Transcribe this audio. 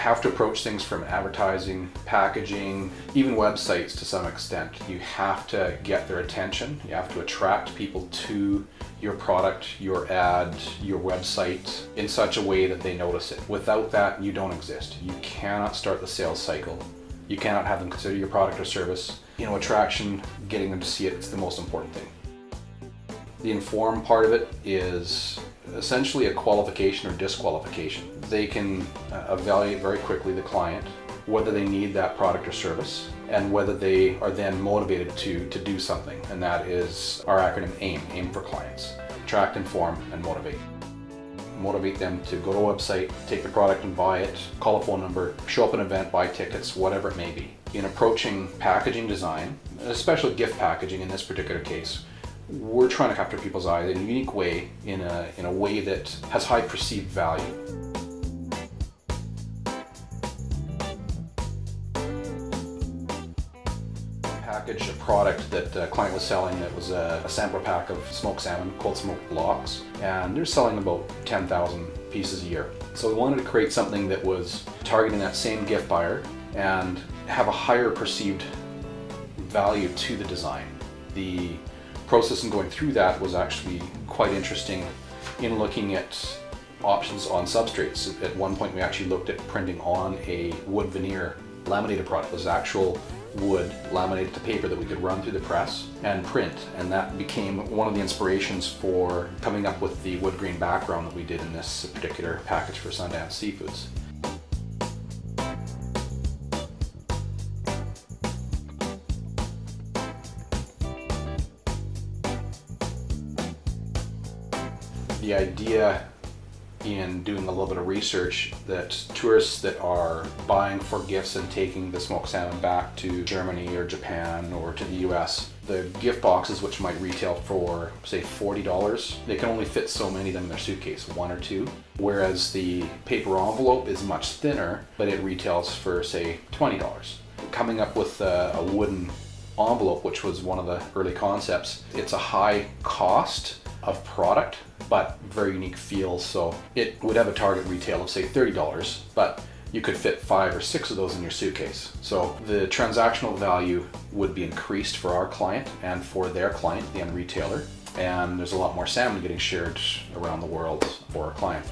have to approach things from advertising, packaging, even websites to some extent. You have to get their attention. You have to attract people to your product, your ad, your website in such a way that they notice it. Without that, you don't exist. You cannot start the sales cycle. You cannot have them consider your product or service. Attraction, getting them to see it, it's the most important thing. The inform part of it is essentially a qualification or disqualification. They can evaluate very quickly the client, whether they need that product or service, and whether they are then motivated to do something. And that is our acronym A.I.M, AIM for clients. Attract, inform, and motivate. Motivate them to go to a website, take the product and buy it, call a phone number, show up at an event, buy tickets, whatever it may be. In approaching packaging design, especially gift packaging in this particular case, we're trying to capture people's eyes in a unique way, in a way that has high perceived value. Packaged a product that a client was selling that was a sampler pack of smoked salmon, cold smoked blocks, and they're selling about 10,000 pieces a year. So we wanted to create something that was targeting that same gift buyer and have a higher perceived value to the design. The process in going through that was actually quite interesting in looking at options on substrates. At one point we actually looked at printing on a wood veneer laminated product. It was actual wood laminated to paper that we could run through the press and print, and that became one of the inspirations for coming up with the wood grain background that we did in this particular package for Sundance Seafoods. The idea in doing a little bit of research that tourists that are buying for gifts and taking the smoked salmon back to Germany or Japan or to the US, the gift boxes, which might retail for say $40, they can only fit so many of them in their suitcase, one or two, whereas the paper envelope is much thinner, but it retails for say $20. Coming up with a wooden envelope, which was one of the early concepts, it's a high cost of product, but very unique feel. So it would have a target retail of say $30, but you could fit 5 or 6 of those in your suitcase. So the transactional value would be increased for our client and for their client, the end retailer. And there's a lot more salmon getting shared around the world for our client.